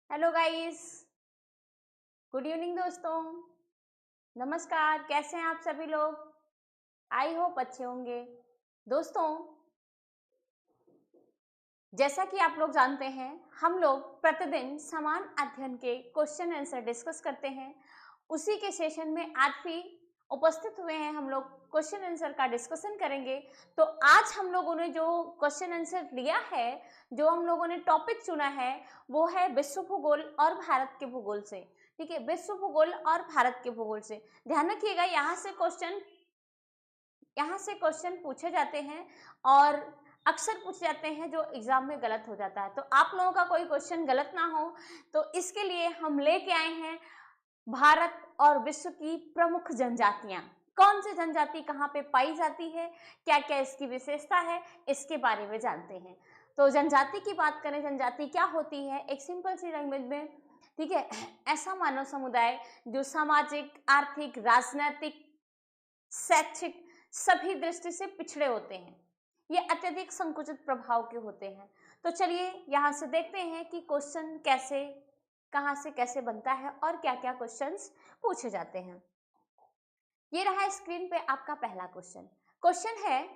Hello guys, good evening दोस्तों। नमस्कार, कैसे हैं आप सभी लोग? आई होप अच्छे होंगे। दोस्तों, जैसा कि आप लोग जानते हैं, हम लोग प्रतिदिन समान अध्ययन के क्वेश्चन आंसर डिस्कस करते हैं। उसी के सेशन में आज भी उपस्थित हुए हैं। हम लोग क्वेश्चन आंसर का डिस्कशन करेंगे। तो आज हम लोगों ने जो क्वेश्चन आंसर लिया है, जो हम लोगों ने टॉपिक चुना है, वो है विश्व भूगोल और भारत के भूगोल से। ठीक है, विश्व भूगोल और भारत के भूगोल से। ध्यान रखिएगा, यहाँ से क्वेश्चन पूछे जाते हैं और अक्सर पूछ जाते हैं जो एग्जाम में गलत हो जाता है। तो आप लोगों का कोई क्वेश्चन गलत ना हो, तो इसके लिए हम लेके आए हैं भारत और विश्व की प्रमुख जनजातियां। कौन सी जनजाति कहाँ पे पाई जाती है, क्या क्या इसकी विशेषता है, इसके बारे में जानते हैं। तो जनजाति की बात करें, जनजाति क्या होती है एक सिंपल सी लैंग्वेज में। ठीक है, ऐसा मानव समुदाय जो सामाजिक, आर्थिक, राजनैतिक, शैक्षिक सभी दृष्टि से पिछड़े होते हैं। ये अत्यधिक संकुचित प्रभाव के होते हैं। तो चलिए यहाँ से देखते हैं कि क्वेश्चन कैसे, कहाँ से कैसे बनता है और क्या क्या क्वेश्चंस पूछे जाते हैं। ये रहा स्क्रीन पे आपका पहला क्वेश्चन। क्वेश्चन है,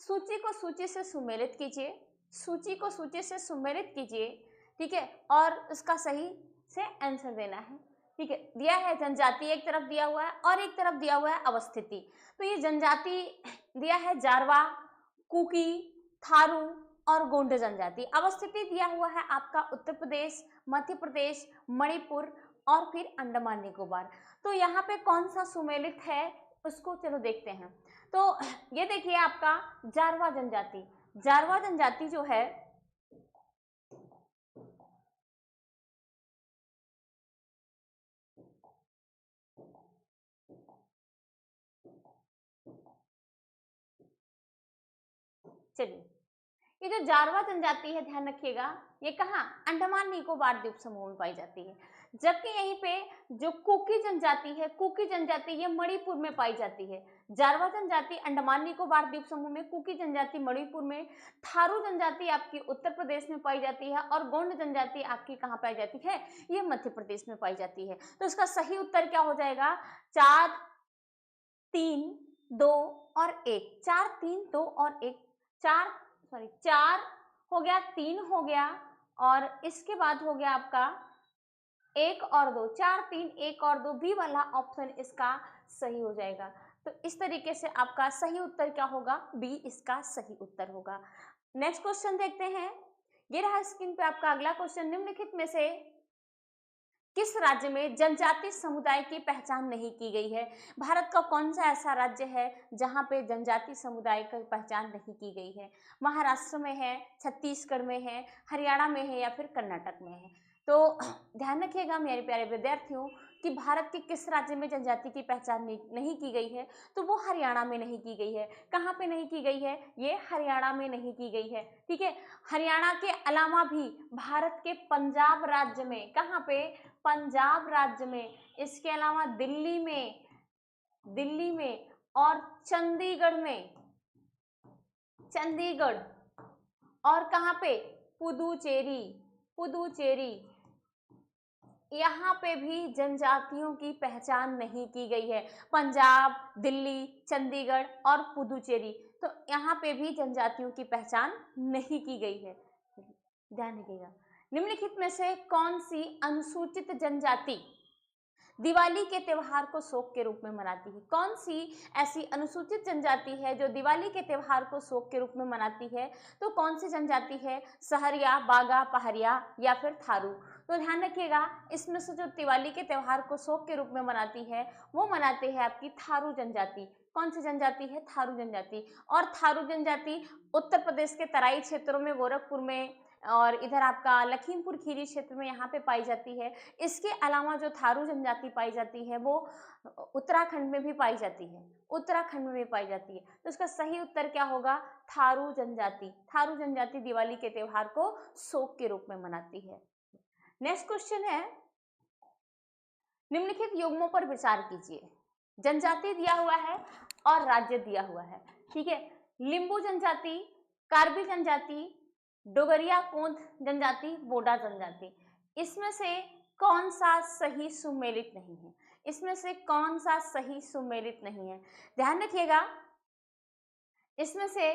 सूची को सूची से सुमेलित कीजिए। सूची को सूची से सुमेलित कीजिए, ठीक है, और उसका सही से आंसर देना है। ठीक है, दिया है जनजाति एक तरफ दिया हुआ है और एक तरफ दिया हुआ है अवस्थिति। तो ये जनजाति दिया है जारवा, कुकी, थारू और गोंड जनजाति। अवस्थिति दिया हुआ है आपका उत्तर प्रदेश, मध्य प्रदेश, मणिपुर और फिर अंडमान निकोबार। तो यहाँ पे कौन सा सुमेलित है उसको चलो देखते हैं। तो ये देखिए आपका जारवा जनजाति। जारवा जनजाति जो है, चलिए, ये जो जारवा जनजाति है ध्यान रखिएगा, ये कहाँ, अंडमान निकोबार द्वीप समूह में पाई जाती है। जबकि यहीं पे जो कुकी जनजाति है, कुकी जनजाति ये मणिपुर में पाई जाती है। जारवा जनजाति अंडमान निकोबार द्वीप समूह में, कुकी जनजाति मणिपुर में, थारू जनजाति आपकी उत्तर प्रदेश में पाई जाती है और गोंड जनजाति आपकी कहाँ पाई जाती है, ये मध्य प्रदेश में पाई जाती है। तो इसका सही उत्तर क्या हो जाएगा, 4 3 2 और 1। 4 3 2 और 1, 4 हो गया, 3 हो गया और इसके बाद हो गया आपका 1 और 2। 4 3 1 और 2, बी वाला ऑप्शन इसका सही हो जाएगा। तो इस तरीके से आपका सही उत्तर क्या होगा, बी इसका सही उत्तर होगा। नेक्स्ट क्वेश्चन देखते हैं। ये रहा स्क्रीन पे आपका अगला क्वेश्चन। निम्नलिखित में से किस राज्य में जनजाति समुदाय की पहचान नहीं की गई है? भारत का कौन सा ऐसा राज्य है जहां पे जनजाति समुदाय की पहचान नहीं की गई है? महाराष्ट्र में है, छत्तीसगढ़ में है, हरियाणा में है या फिर कर्नाटक में है? तो ध्यान रखिएगा मेरे प्यारे विद्यार्थियों कि भारत के किस राज्य में जनजाति की पहचान नहीं की गई है, तो वो हरियाणा में नहीं की गई है। कहाँ पे नहीं की गई है, ये हरियाणा में नहीं की गई है। ठीक है, हरियाणा के अलावा भी भारत के पंजाब राज्य में, कहाँ पे, पंजाब राज्य में, इसके अलावा दिल्ली में और चंडीगढ़ में, चंडीगढ़ और कहाँ पे, पुदुचेरी, पुदुचेरी, यहाँ पे भी जनजातियों की पहचान नहीं की गई है। पंजाब, दिल्ली, चंडीगढ़ और पुदुचेरी, तो यहाँ पे भी जनजातियों की पहचान नहीं की गई है। ध्यान रखिएगा। निम्नलिखित में से कौन सी अनुसूचित जनजाति दिवाली के त्योहार को शोक के रूप में मनाती है? कौन सी ऐसी अनुसूचित जनजाति है जो दिवाली के त्योहार को शोक के रूप में मनाती है? तो कौन सी जनजाति है, सहरिया, बागा, पहाड़िया या फिर थारू? तो ध्यान रखिएगा, इसमें से जो दिवाली के त्योहार को शोक के रूप में मनाती है वो मनाती है आपकी थारू जनजाति। कौन सी जनजाति है, थारू जनजाति। और थारू जनजाति उत्तर प्रदेश के तराई क्षेत्रों में, गोरखपुर में और इधर आपका लखीमपुर खीरी क्षेत्र में यहाँ पे पाई जाती है। इसके अलावा जो थारू जनजाति पाई जाती है वो उत्तराखंड में भी पाई जाती है, उत्तराखंड में भी पाई जाती है। तो इसका सही उत्तर क्या होगा, थारू जनजाति। थारू जनजाति दिवाली के त्योहार को शोक के रूप में मनाती है। नेक्स्ट क्वेश्चन है, निम्नलिखित युग्मों पर विचार कीजिए। जनजाति दिया हुआ है और राज्य दिया हुआ है। ठीक है, लिंबू जनजाति, कार्बी जनजाति, डोगरिया कोंद जनजाति, बोडा जनजाति। इसमें से कौन सा सही सुमेलित नहीं है? इसमें से कौन सा सही सुमेलित नहीं है? ध्यान रखिएगा, इसमें से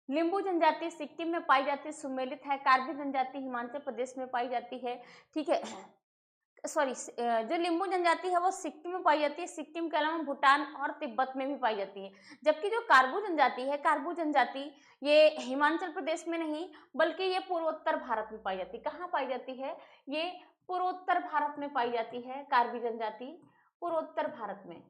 लिंबू जनजाति सिक्किम में पाई जाती है, सुमेलित है। कार्बी जनजाति हिमाचल प्रदेश में पाई जाती है, ठीक है। सॉरी, जो लिंबू जनजाति है वो सिक्किम में पाई जाती है, सिक्किम के अलावा भूटान और तिब्बत में भी पाई जाती है। जबकि जो कार्बू जनजाति है, कार्बू जनजाति ये हिमाचल प्रदेश में नहीं बल्कि ये पूर्वोत्तर भारत में पाई जाती है। कहाँ पाई जाती है? ये पूर्वोत्तर भारत में पाई जाती है, कार्बी जनजाति पूर्वोत्तर भारत में।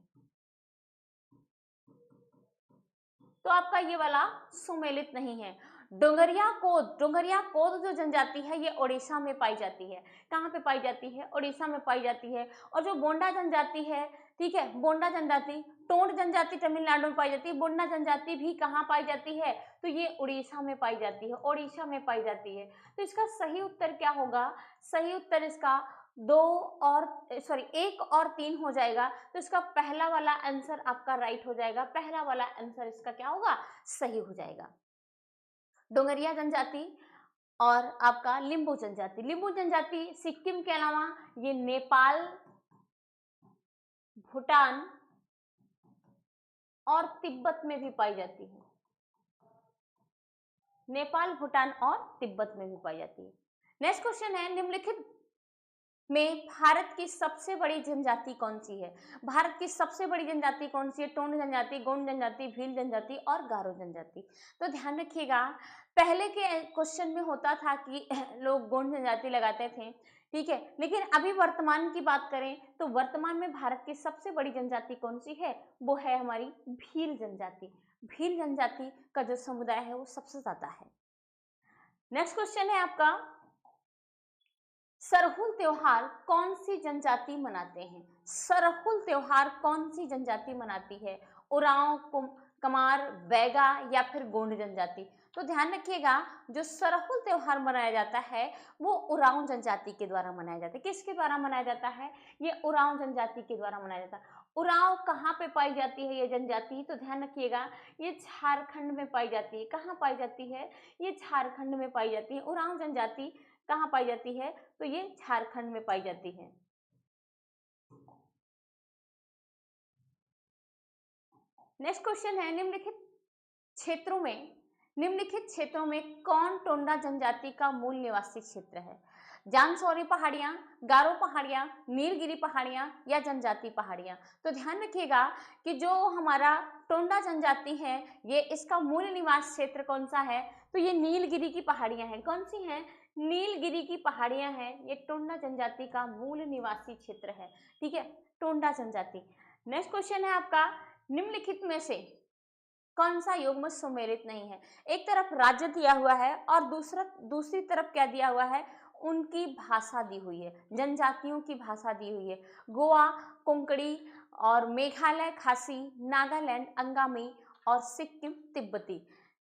तो आपका ये वाला सुमेलित नहीं है। डोंगरिया कोद जो जनजाति है ये ओडिशा में पाई जाती है। कहाँ पे पाई जाती है? ओडिशा में पाई जाती है। और जो बोंडा जनजाति है, ठीक है, बोंडा जनजाति, टोंड जनजाति तमिलनाडु में पाई जाती है, बोंडा जनजाति भी कहाँ पाई जाती है? तो ये उड़ीसा में पाई जाती है, ओडिशा में पाई जाती है। तो इसका सही उत्तर क्या होगा? सही उत्तर इसका 1 और 3 हो जाएगा। तो इसका पहला वाला आंसर आपका राइट हो जाएगा, पहला वाला आंसर इसका क्या होगा? सही हो जाएगा। डोंगरिया जनजाति और आपका लिंबू जनजाति। लिंबू जनजाति सिक्किम के अलावा ये नेपाल, भूटान और तिब्बत में भी पाई जाती है। नेपाल, भूटान और तिब्बत में भी पाई जाती है। नेक्स्ट क्वेश्चन है, निम्नलिखित में भारत की सबसे बड़ी जनजाति कौन सी है? भारत की सबसे बड़ी जनजाति कौन सी है? टोंड जनजाति, गोंड जनजाति, भील जनजाति और गारो जनजाति। तो ध्यान रखिएगा, पहले के क्वेश्चन में होता था कि लोग गोंड जनजाति लगाते थे, ठीक है, लेकिन अभी वर्तमान की बात करें तो वर्तमान में भारत की सबसे बड़ी जनजाति कौन सी है? वो है हमारी भील जनजाति। भील जनजाति का जो समुदाय है वो सबसे ज्यादा है। नेक्स्ट क्वेश्चन है आपका, सरहुल त्योहार कौन सी जनजाति मनाते हैं? सरहुल त्योहार कौन सी जनजाति मनाती है? उरांव, कमार, बैगा या फिर गोंड जनजाति? तो ध्यान रखिएगा, जो सरहुल त्योहार मनाया जाता है वो उरांव जनजाति के द्वारा मनाया जाता है। किसके द्वारा मनाया जाता है? ये उरांव जनजाति के द्वारा मनाया जाता है। उरांव कहाँ पे पाई जाती है ये जनजाति? तो ध्यान रखिएगा, ये झारखंड में पाई जाती है। कहाँ पाई जाती है? ये झारखंड में पाई जाती है। उरांव जनजाति कहाँ पाई जाती है? तो ये झारखंड में पाई जाती है। नेक्स्ट क्वेश्चन है, निम्नलिखित क्षेत्रों में कौन टोंडा जनजाति का मूल निवासी क्षेत्र है? जांसौरी पहाड़ियां, गारो पहाड़ियां, नीलगिरी पहाड़ियां या जनजाति पहाड़ियां? तो ध्यान रखिएगा कि जो हमारा टोंडा जनजाति है ये इसका मूल निवास क्षेत्र कौन सा है? तो ये नीलगिरी की पहाड़ियां हैं। कौन सी हैं? नीलगिरी की पहाड़ियां हैं, ये टोंडा जनजाति का मूल निवासी क्षेत्र है, ठीक है, टोंडा जनजाति। नेक्स्ट क्वेश्चन है आपका, निम्नलिखित में से कौन सा युग्म सुमेलित नहीं है? एक तरफ राज्य दिया हुआ है और दूसरी तरफ क्या दिया हुआ है? उनकी भाषा दी हुई है, जनजातियों की भाषा दी हुई है। गोवा, कोंकणी और मेघालय खासी, नागालैंड अंगामी और सिक्किम तिब्बती।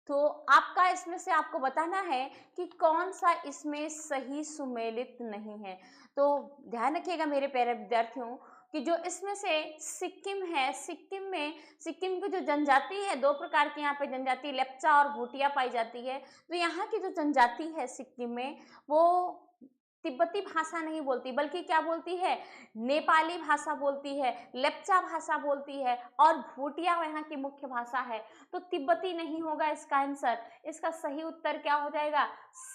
तो आपका इसमें से आपको बताना है कि कौन सा इसमें सही सुमेलित नहीं है। तो ध्यान रखिएगा मेरे प्यारे विद्यार्थियों कि जो इसमें से सिक्किम है, सिक्किम की जो जनजाति है, 2 प्रकार की यहाँ पे जनजाति लेप्चा और भूटिया पाई जाती है। तो यहाँ की जो जनजाति है सिक्किम में वो तिब्बती भाषा नहीं बोलती बल्कि क्या बोलती है? नेपाली भाषा बोलती है, लेप्चा भाषा बोलती है और भूटिया यहाँ की मुख्य भाषा है। तो तिब्बती नहीं होगा इसका आंसर। इसका सही उत्तर क्या हो जाएगा?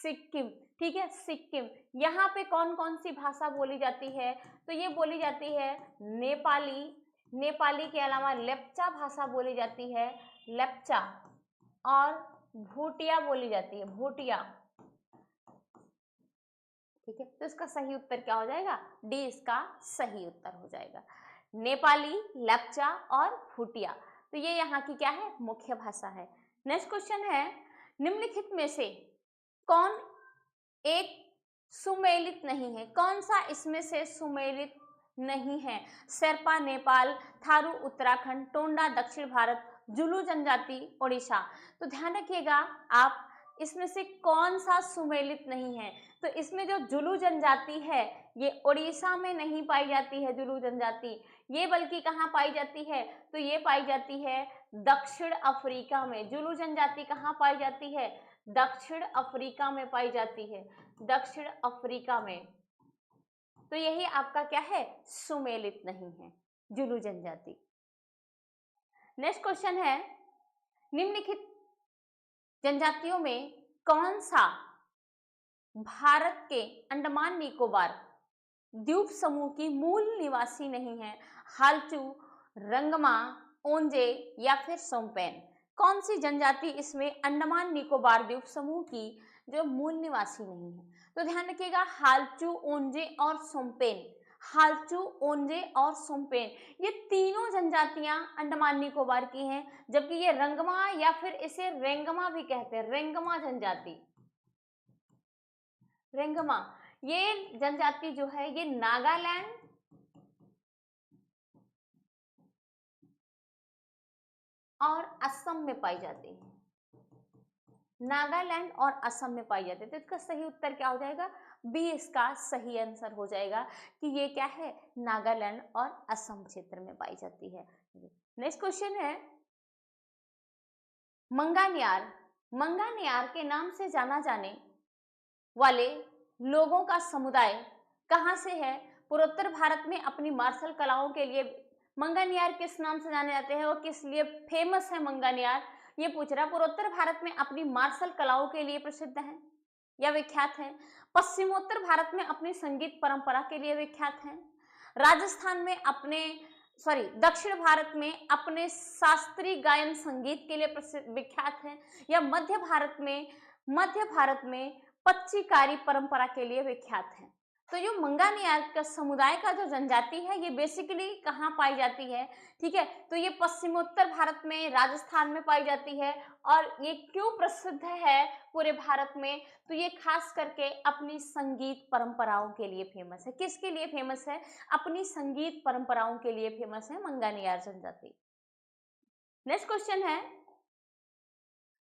सिक्किम, ठीक है, सिक्किम। यहाँ पे कौन कौन सी भाषा बोली जाती है? तो ये बोली जाती है नेपाली के अलावा लेप्चा भाषा बोली जाती है, लेप्चा, और भूटिया बोली जाती है, भूटिया, ठीक है। तो इसका सही उत्तर क्या हो जाएगा? डी इसका सही उत्तर हो जाएगा, नेपाली, लेप्चा और भूटिया। तो ये यहाँ की क्या है? मुख्य भाषा है। नेक्स्ट क्वेश्चन है, निम्नलिखित में से कौन एक सुमेलित नहीं है? कौन सा इसमें से सुमेलित नहीं है? शेरपा नेपाल, थारू उत्तराखंड, टोंडा दक्षिण भारत, जुलू जनजाति ओडिशा। तो ध्यान रखिएगा आप, इसमें से कौन सा सुमेलित नहीं है? तो इसमें जो जुलू जनजाति है ये ओडिशा में नहीं पाई जाती है, जुलू जनजाति ये बल्कि कहाँ पाई जाती है? तो ये पाई जाती है दक्षिण अफ्रीका में। जुलू जनजाति कहाँ पाई जाती है? दक्षिण अफ्रीका में पाई जाती है, दक्षिण अफ्रीका में। तो यही आपका क्या है, सुमेलित नहीं है, जुलू जनजाति। नेक्स्ट क्वेश्चन है, निम्नलिखित जनजातियों में कौन सा भारत के अंडमान निकोबार द्वीप समूह की मूल निवासी नहीं है? हालचू, रंगमा, ओंजे या फिर सोमपेन। कौन सी जनजाति इसमें अंडमान निकोबार द्वीप समूह की जो मूल निवासी नहीं है? तो ध्यान रखिएगा, हालचू, ओंजे और सोमपेन, हालचू, ओंजे और सोमपेन, ये तीनों जनजातियां अंडमान निकोबार की हैं, जबकि ये रंगमा या फिर इसे रेंगमा भी कहते हैं, रेंगमा जनजाति, रेंगमा, ये जनजाति जो है ये नागालैंड और असम में पाई जाती है, नागालैंड और असम में पाई जाती है। तो इसका सही उत्तर क्या हो जाएगा, बी इसका सही आंसर हो जाएगा कि ये क्या है, नागालैंड और असम क्षेत्र में पाई जाती है। नेक्स्ट क्वेश्चन है, मंगानियार, मंगानियार के नाम से जाना जाने वाले लोगों का समुदाय कहां से है? पूर्वोत्तर भारत में अपनी मार्शल कलाओं के लिए मंगानियार किस नाम से जाने जाते हैं, और किस लिए फेमस है मंगानियार, ये पूछ रहा है। पूर्वोत्तर भारत में अपनी मार्शल कलाओं के लिए प्रसिद्ध है या विख्यात है, पश्चिमोत्तर भारत में अपनी संगीत परंपरा के लिए विख्यात है, राजस्थान में अपने दक्षिण भारत में अपने शास्त्रीय गायन संगीत के लिए विख्यात है, या मध्य भारत में पच्चीकारी परंपरा के लिए विख्यात है। तो जो मंगानियार का समुदाय का जो जनजाति है ये बेसिकली कहाँ पाई जाती है, ठीक है, तो ये पश्चिमोत्तर भारत में, राजस्थान में पाई जाती है। और ये क्यों प्रसिद्ध है पूरे भारत में, तो ये खास करके अपनी संगीत परंपराओं के लिए फेमस है। किसके लिए फेमस है? अपनी संगीत परंपराओं के लिए फेमस है मंगानियार जनजाति। नेक्स्ट क्वेश्चन है,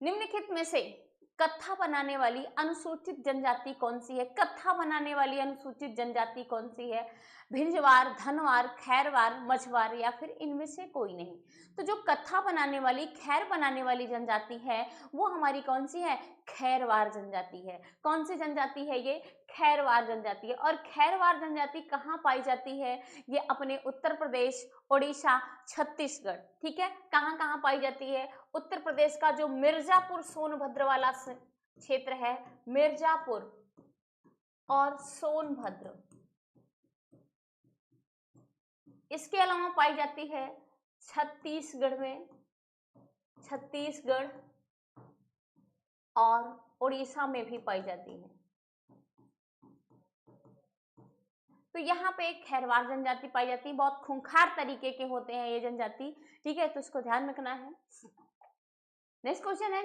निम्नलिखित में से कत्था बनाने वाली अनुसूचित जनजाति कौन सी है? कत्था बनाने वाली अनुसूचित जनजाति कौन सी है? भिंजवार, धनवार, खैरवार, मझवार या फिर इनमें से कोई नहीं। तो जो कत्था बनाने वाली, खैर बनाने वाली जनजाति है वो हमारी कौन सी है? खैरवार जनजाति है। कौन सी जनजाति है ये? खैरवार जनजाति है। और खैरवार जनजाति कहाँ पाई जाती है? ये अपने उत्तर प्रदेश, उड़ीसा, छत्तीसगढ़, ठीक है, कहाँ कहाँ पाई जाती है? उत्तर प्रदेश का जो मिर्जापुर सोनभद्र वाला क्षेत्र है, मिर्जापुर और सोनभद्र, इसके अलावा पाई जाती है छत्तीसगढ़ में, छत्तीसगढ़ और उड़ीसा में भी पाई जाती है। तो यहाँ पे एक खैरवार जनजाति पाई जाती है, बहुत खूंखार तरीके के होते हैं ये जनजाति, ठीक है, तो इसको ध्यान रखना है। नेक्स्ट क्वेश्चन है,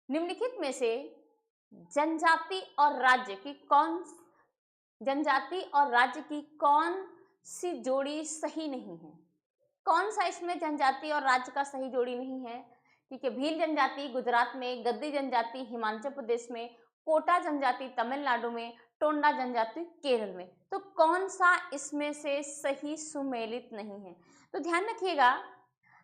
निम्नलिखित में से जनजाति और राज्य की कौन सी जोड़ी सही नहीं है? कौन सा इसमें जनजाति और राज्य का सही जोड़ी नहीं है? ठीक है, भील जनजाति गुजरात में, गद्दी जनजाति हिमाचल प्रदेश में, कोटा जनजाति तमिलनाडु में, टोंडा जनजाति केरल में। तो कौन सा इसमें से सही सुमेलित नहीं है? तो ध्यान रखिएगा,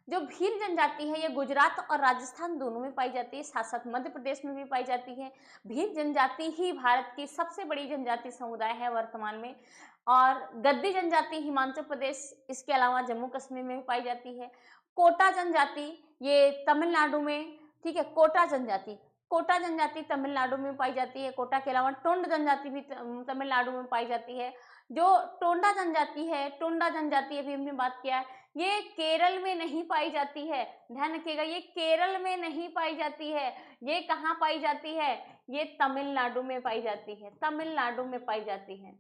जो भील जनजाति है ये गुजरात और राजस्थान दोनों में पाई जाती है, साथ साथ मध्य प्रदेश में भी पाई जाती है। भील जनजाति ही भारत की सबसे बड़ी जनजाति समुदाय है वर्तमान में। और गद्दी जनजाति हिमाचल प्रदेश, इसके अलावा जम्मू कश्मीर में भी पाई जाती है। कोटा जनजाति ये तमिलनाडु में, ठीक है, कोटा जनजाति तमिलनाडु में पाई जाती है। कोटा के अलावा टोंड जनजाति भी तमिलनाडु में पाई जाती है। जो टोंडा जनजाति अभी हमने बात किया है, ये केरल में नहीं पाई जाती है। ध्यान रखिएगा, ये केरल में नहीं पाई जाती है। ये कहाँ पाई जाती है? ये तमिलनाडु में पाई जाती है, तमिलनाडु में पाई जाती है।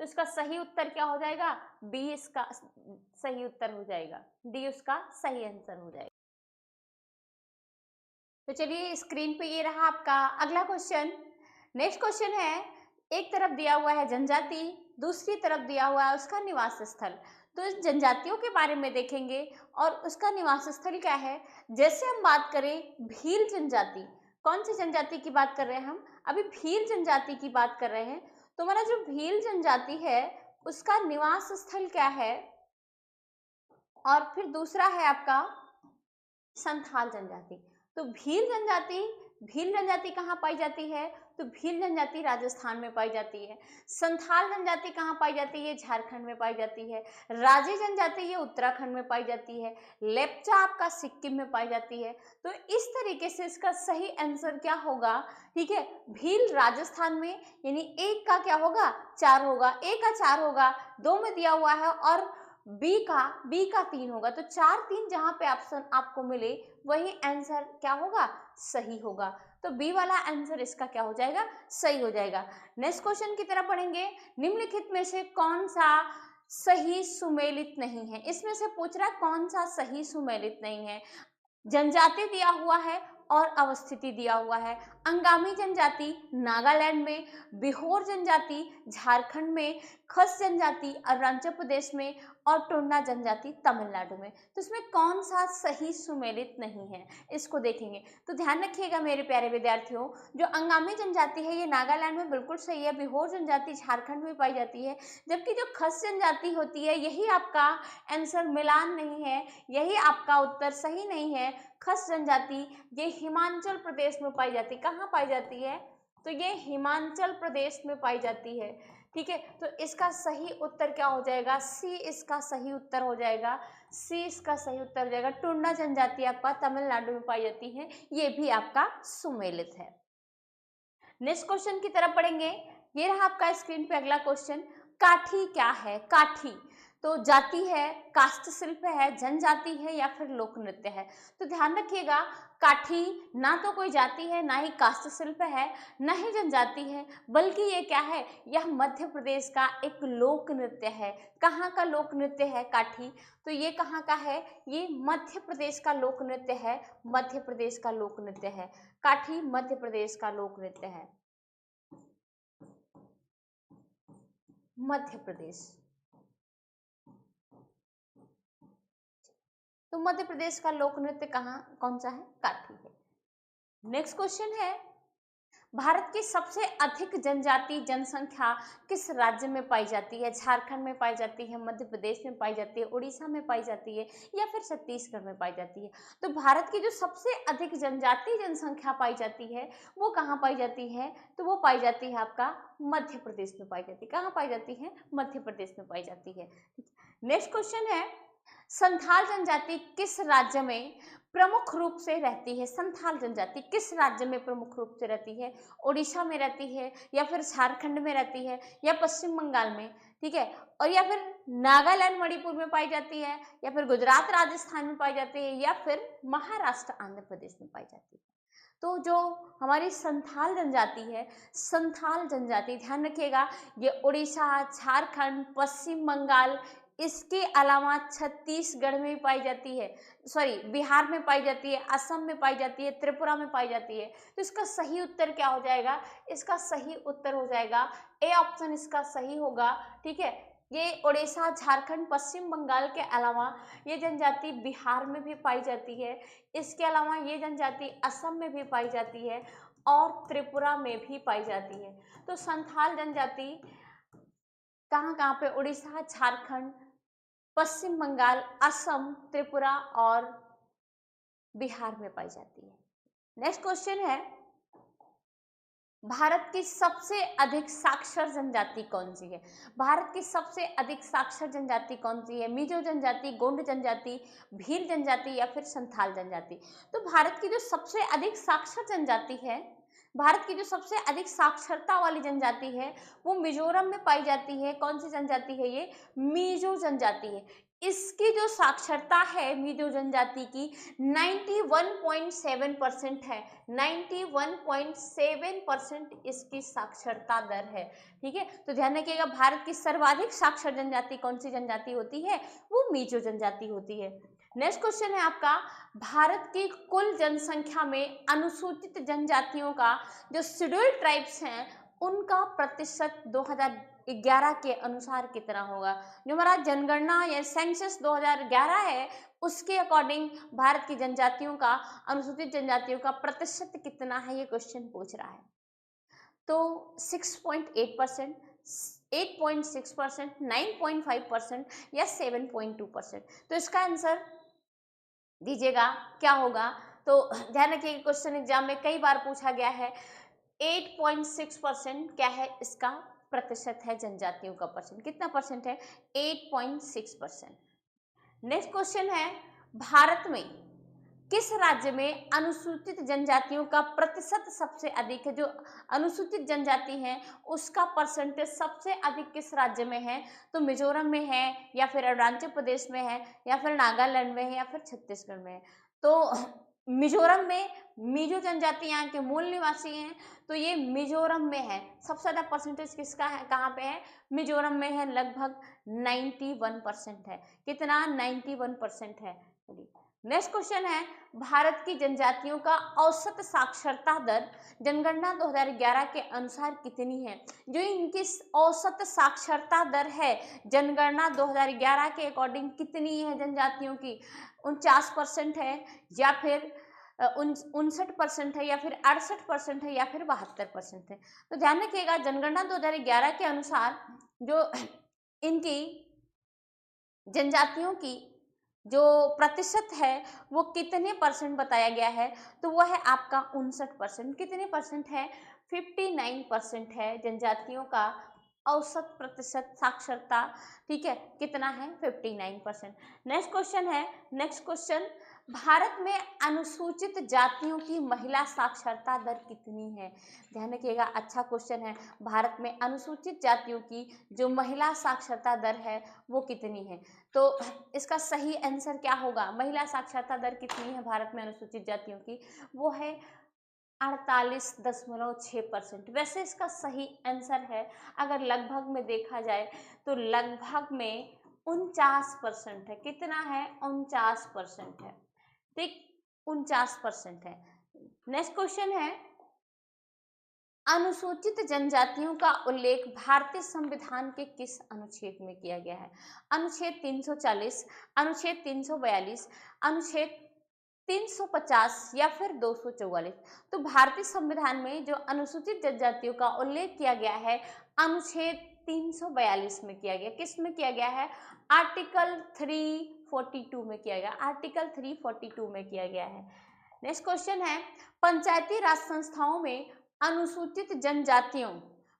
तो इसका सही उत्तर क्या हो जाएगा? बी इसका सही उत्तर हो जाएगा, डी उसका सही आंसर हो जाएगा। तो चलिए स्क्रीन पे ये रहा आपका अगला क्वेश्चन। नेक्स्ट क्वेश्चन है, एक तरफ दिया हुआ है जनजाति, दूसरी तरफ दिया हुआ है उसका निवास स्थल। तो इस जनजातियों के बारे में देखेंगे और उसका निवास स्थल क्या है। जैसे हम बात करें भील जनजाति, कौन सी जनजाति की बात कर रहे हैं हम? अभी भील जनजाति की बात कर रहे हैं। तो हमारा जो भील जनजाति है उसका निवास स्थल क्या है? और फिर दूसरा है आपका संथाल जनजाति। तो भील जनजाति कहाँ पाई जाती है? तो भील जनजाति राजस्थान में पाई जाती है। संथाल जनजाति कहाँ पाई जाती है? झारखंड में पाई जाती है। राजे जनजाति ये उत्तराखंड में पाई जाती है। लेप्चा आपका सिक्किम में पाई जाती है। तो इस तरीके से इसका सही आंसर क्या होगा? ठीक है, भील राजस्थान में, यानी एक का क्या होगा? 4 होगा, एक का 4 होगा, 2 में दिया हुआ है, और बी का 3 होगा। तो 4 3 जहां पे ऑप्शन आपको मिले वही आंसर क्या होगा? सही होगा। तो बी वाला आंसर इसका क्या हो जाएगा? सही हो जाएगा। नेक्स्ट क्वेश्चन की तरफ बढ़ेंगे। निम्नलिखित में से कौन सा सही सुमेलित नहीं है? इसमें से पूछ रहा है कौन सा सही सुमेलित नहीं है। जनजाति दिया हुआ है और अवस्थिति दिया हुआ है। अंगामी जनजाति नागालैंड में, बिहोर जनजाति झारखंड में, खस जनजाति अरुणाचल प्रदेश में, और टोन्ना जनजाति तमिलनाडु में। तो इसमें कौन सा सही सुमेलित नहीं है, इसको देखेंगे। तो ध्यान रखिएगा मेरे प्यारे विद्यार्थियों, जो अंगामी जनजाति है ये नागालैंड में बिल्कुल सही है, बिहोर जनजाति झारखंड में पाई जाती है, जबकि जो खस जनजाति होती है यही आपका आंसर मिलान नहीं है, यही आपका उत्तर सही नहीं है। खस जनजाति ये हिमाचल प्रदेश में पाई जाती है। कहाँ पाई जाती है? तो ये हिमाचल प्रदेश में पाई जाती है। ठीक है, तो इसका सही उत्तर क्या हो जाएगा? सी इसका सही उत्तर हो जाएगा। सी इसका सही उत्तर हो जाएगा। टुंडा जनजाति आपका तमिलनाडु में पाई जाती है, ये भी आपका सुमेलित है। नेक्स्ट क्वेश्चन की तरफ पढ़ेंगे। ये रहा आपका स्क्रीन पे अगला क्वेश्चन। काठी क्या है? काठी तो जाति है, काष्ठ शिल्प है, जनजाति है, या फिर लोक नृत्य है? तो ध्यान रखिएगा, काठी ना तो कोई जाति है, ना ही काष्ठ शिल्प है, ना ही जनजाति है, बल्कि ये क्या है? यह मध्य प्रदेश का एक लोक नृत्य है। कहाँ का लोक नृत्य है काठी? तो ये कहाँ का है? ये मध्य प्रदेश का लोक नृत्य है। मध्य प्रदेश का लोक नृत्य है काठी, मध्य प्रदेश का लोक नृत्य है। मध्य प्रदेश, तो मध्य प्रदेश का लोक नृत्य कहाँ कौन सा है? काठी है। नेक्स्ट क्वेश्चन है, भारत की सबसे अधिक जनजाति जनसंख्या किस राज्य में पाई जाती है? झारखंड में पाई जाती है, मध्य प्रदेश में पाई जाती है, उड़ीसा में पाई जाती है, या फिर छत्तीसगढ़ में पाई जाती है? तो भारत की जो सबसे अधिक जनजाति जनसंख्या पाई जाती है वो कहाँ पाई जाती है? तो वो पाई जाती है आपका मध्य प्रदेश में पाई जाती है। कहाँ पाई जाती है? मध्य प्रदेश में पाई जाती है। नेक्स्ट क्वेश्चन है, संथाल जनजाति किस राज्य में प्रमुख रूप से रहती है? संथाल जनजाति किस राज्य में प्रमुख रूप से रहती है? उड़ीसा में रहती है, या फिर झारखंड में रहती है, या पश्चिम बंगाल में? ठीक है, और या फिर नागालैंड मणिपुर में पाई जाती है, या फिर गुजरात राजस्थान में पाई जाती है, या फिर महाराष्ट्र आंध्र प्रदेश में पाई जाती है? तो जो हमारी संथाल जनजाति है, संथाल जनजाति ध्यान रखिएगा, ये उड़ीसा, झारखंड, पश्चिम बंगाल, इसके अलावा छत्तीसगढ़ में पाई जाती है, सॉरी बिहार में पाई जाती है, असम में पाई जाती है, त्रिपुरा में पाई जाती है। तो इसका सही उत्तर क्या हो जाएगा? इसका सही उत्तर हो जाएगा ए ऑप्शन, इसका सही होगा। ठीक है, ये उड़ीसा, झारखंड, पश्चिम बंगाल के अलावा ये जनजाति बिहार में भी पाई जाती है। इसके अलावा ये जनजाति असम में भी पाई जाती है और त्रिपुरा में भी पाई जाती है। तो संथाल जनजाति कहाँ कहाँ पे? उड़ीसा, झारखंड, पश्चिम बंगाल, असम, त्रिपुरा और बिहार में पाई जाती है। नेक्स्ट क्वेश्चन है, भारत की सबसे अधिक साक्षर जनजाति कौन सी है? भारत की सबसे अधिक साक्षर जनजाति कौन सी है? मिजो जनजाति, गोंड जनजाति, भील जनजाति, या फिर संथाल जनजाति? तो भारत की जो सबसे अधिक साक्षर जनजाति है, भारत की जो सबसे अधिक साक्षरता वाली जनजाति है वो मिजोरम में पाई जाती है। कौन सी जनजाति है ये? मिजो जनजाति है। इसकी जो साक्षरता है मिजो जनजाति की 91.7% है। 91.7% इसकी साक्षरता दर है। ठीक है, तो ध्यान रखिएगा, भारत की सर्वाधिक साक्षर जनजाति कौन सी जनजाति होती है? वो मिजो जनजाति होती है। नेक्स्ट क्वेश्चन है आपका, भारत की कुल जनसंख्या में अनुसूचित जनजातियों का जो शेड्यूल्ड ट्राइब्स हैं उनका प्रतिशत 2011 के अनुसार कितना होगा? जो हमारा जनगणना या सेंसस 2011 है उसके अकॉर्डिंग भारत की जनजातियों का, अनुसूचित जनजातियों का प्रतिशत कितना है, ये क्वेश्चन पूछ रहा है। तो 6.8%, 8.6%, 9.5% या 7.2%? तो इसका आंसर दीजिएगा क्या होगा। तो ध्यान रखिए क्वेश्चन एग्जाम में कई बार पूछा गया है। 8.6% क्या है इसका प्रतिशत है जनजातियों का परसेंट, कितना परसेंट है 8.6%। नेक्स्ट क्वेश्चन है भारत में किस राज्य में अनुसूचित जनजातियों का प्रतिशत सबसे अधिक है। जो अनुसूचित जनजाति है उसका परसेंटेज सबसे अधिक किस राज्य में है, तो मिजोरम में है या फिर अरुणाचल प्रदेश में है या फिर नागालैंड में है या फिर छत्तीसगढ़ में है। तो मिजोरम में मिजो जनजाति यहाँ के मूल निवासी हैं, तो ये मिजोरम में है। सबसे ज्यादा परसेंटेज किसका है, कहाँ पे है, मिजोरम में है, लगभग 91% है। कितना 91% है। नेक्स्ट क्वेश्चन है भारत की जनजातियों का औसत साक्षरता दर जनगणना 2011 के अनुसार कितनी है। जो इनकी औसत साक्षरता दर है जनगणना 2011 के अकॉर्डिंग कितनी है जनजातियों की, 49% है या फिर 59% है या फिर 68% है या फिर 72% है। तो ध्यान रखिएगा जनगणना 2011 के अनुसार जो इनकी जनजातियों की जो प्रतिशत है वो कितने परसेंट बताया गया है, तो वो है आपका 59%। कितने परसेंट है, 59% है जनजातियों का औसत प्रतिशत साक्षरता। ठीक है, कितना है 59%। नेक्स्ट क्वेश्चन है, नेक्स्ट क्वेश्चन भारत में अनुसूचित जातियों की महिला साक्षरता दर कितनी है। ध्यान रखिएगा, अच्छा क्वेश्चन है। भारत में अनुसूचित जातियों की जो महिला साक्षरता दर है वो कितनी है, तो इसका सही आंसर क्या होगा, महिला साक्षरता दर कितनी है भारत में अनुसूचित जातियों की, वो है 48.6%। वैसे इसका सही आंसर है, अगर लगभग में देखा जाए तो लगभग में 49% है। कितना है, 49% है। ठीक, 49% है। नेक्स्ट क्वेश्चन है अनुसूचित जनजातियों का उल्लेख भारतीय संविधान के किस अनुच्छेद में किया गया है। अनुच्छेद 340, अनुच्छेद 342, अनुच्छेद 350 या फिर 244। तो भारतीय संविधान में जो अनुसूचित जनजातियों का उल्लेख किया गया है अनुच्छेद 342 में किया गया। किस में किया गया है, आर्टिकल 342 में किया गया, आर्टिकल 342 में किया गया है। नेक्स्ट क्वेश्चन है पंचायती राज संस्थाओं में अनुसूचित जनजातियों,